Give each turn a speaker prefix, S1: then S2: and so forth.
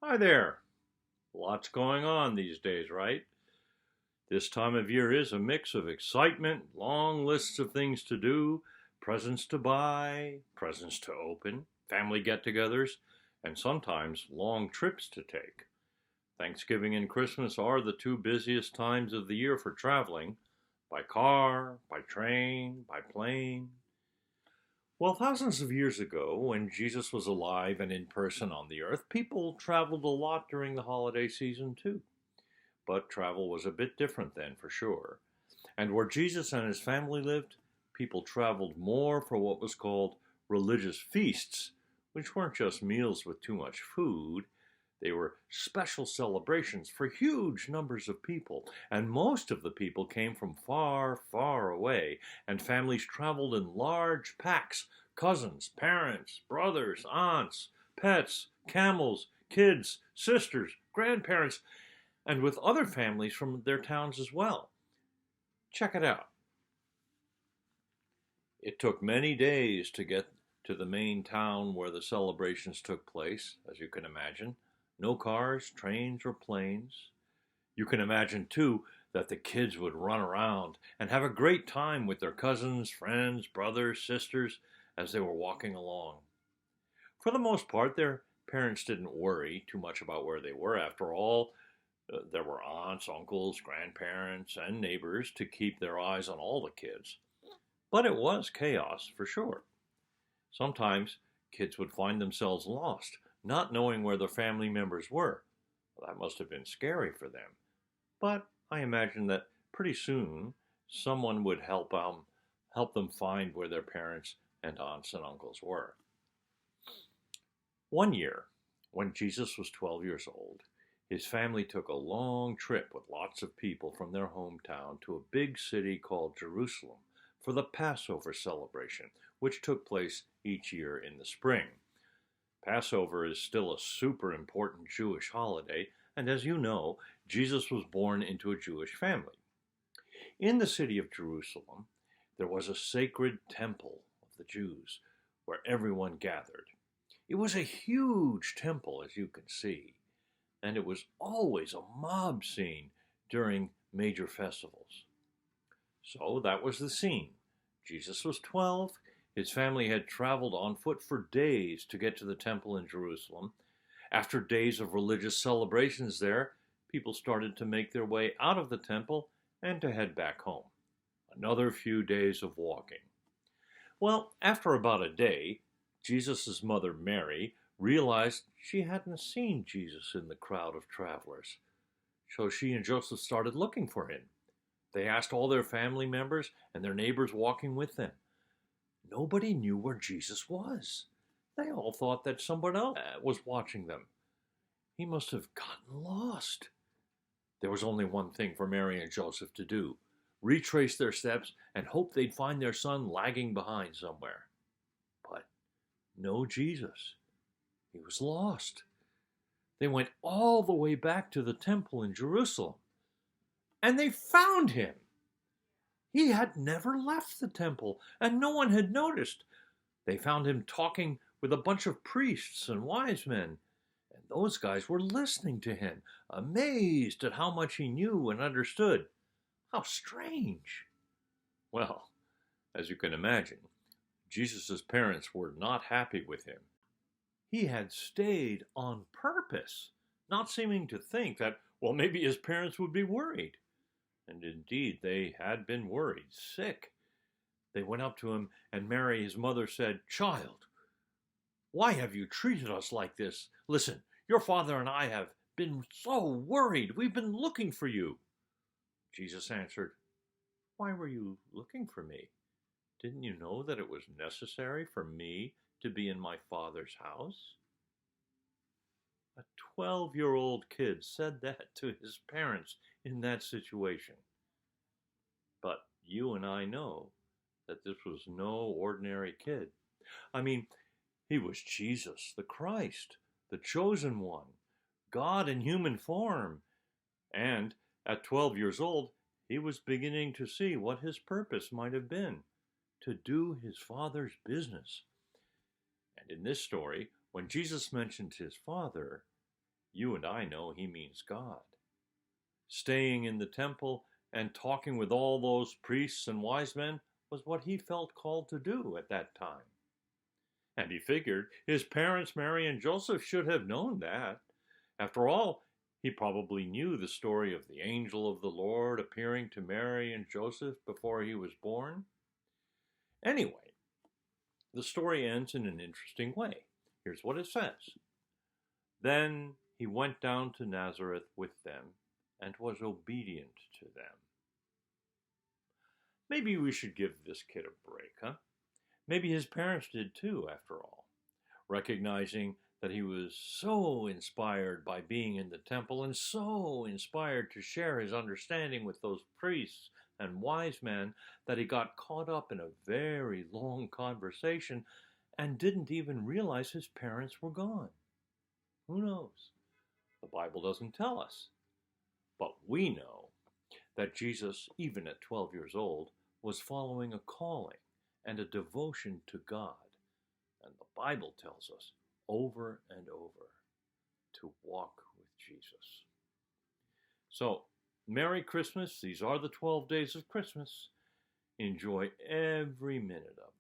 S1: Hi there. Lots going on these days, right? This time of year is a mix of excitement, long lists of things to do, presents to buy, presents to open, family get togethers, and sometimes long trips to take. Thanksgiving and Christmas are the two busiest times of the year for traveling by car, by train, by plane. Well, thousands of years ago, when Jesus was alive and in person on the earth, people traveled a lot during the holiday season too. But travel was a bit different then, for sure. And where Jesus and his family lived, people traveled more for what was called religious feasts, which weren't just meals with too much food. They were special celebrations for huge numbers of people, and most of the people came from far, far away, and families traveled in large packs: cousins, parents, brothers, aunts, pets, camels, kids, sisters, grandparents, and with other families from their towns as well. Check it out. It took many days to get to the main town where the celebrations took place, as you can imagine. No cars, trains, or planes. You can imagine, too, that the kids would run around and have a great time with their cousins, friends, brothers, sisters as they were walking along. For the most part, their parents didn't worry too much about where they were. After all, there were aunts, uncles, grandparents, and neighbors to keep their eyes on all the kids. But it was chaos, for sure. Sometimes kids would find themselves lost, not knowing where their family members were. Well, that must have been scary for them. But I imagine that pretty soon someone would help them find where their parents and aunts and uncles were. One year, when Jesus was 12 years old, his family took a long trip with lots of people from their hometown to a big city called Jerusalem for the Passover celebration, which took place each year in the spring. Passover is still a super important Jewish holiday, and as you know, Jesus was born into a Jewish family. In the city of Jerusalem, there was a sacred temple of the Jews where everyone gathered. It was a huge temple, as you can see, and it was always a mob scene during major festivals. So that was the scene. Jesus was 12. His family had traveled on foot for days to get to the temple in Jerusalem. After days of religious celebrations there, people started to make their way out of the temple and to head back home. Another few days of walking. Well, after about a day, Jesus' mother Mary realized she hadn't seen Jesus in the crowd of travelers. So she and Joseph started looking for him. They asked all their family members and their neighbors walking with them. Nobody knew where Jesus was. They all thought that someone else was watching them. He must have gotten lost. There was only one thing for Mary and Joseph to do: retrace their steps and hope they'd find their son lagging behind somewhere. But no Jesus. He was lost. They went all the way back to the temple in Jerusalem, and they found him. He had never left the temple, and no one had noticed. They found him talking with a bunch of priests and wise men, and those guys were listening to him, amazed at how much he knew and understood. How strange! Well, as you can imagine, Jesus' parents were not happy with him. He had stayed on purpose, not seeming to think that, well, maybe his parents would be worried. And indeed, they had been worried, sick. They went up to him, and Mary, his mother, said, "Child, why have you treated us like this? Listen, your father and I have been so worried. We've been looking for you." Jesus answered, "Why were you looking for me? Didn't you know that it was necessary for me to be in my Father's house?" A 12-year-old kid said that to his parents in that situation. But you and I know that this was no ordinary kid. I mean, he was Jesus, the Christ, the chosen one, God in human form. And at 12 years old, he was beginning to see what his purpose might have been: to do his Father's business. And in this story, when Jesus mentioned his Father, You and I know he means God. Staying in the temple and talking with all those priests and wise men was what he felt called to do at that time. And he figured his parents, Mary and Joseph, should have known that. After all, he probably knew the story of the angel of the Lord appearing to Mary and Joseph before he was born. Anyway, the story ends in an interesting way. Here's what it says. Then he went down to Nazareth with them and was obedient to them. Maybe we should give this kid a break, huh? Maybe his parents did too, after all. Recognizing that he was so inspired by being in the temple and so inspired to share his understanding with those priests and wise men that he got caught up in a very long conversation and didn't even realize his parents were gone. Who knows? The Bible doesn't tell us. But we know that Jesus, even at 12 years old, was following a calling and a devotion to God. And the Bible tells us over and over to walk with Jesus. So, Merry Christmas. These are the 12 days of Christmas. Enjoy every minute of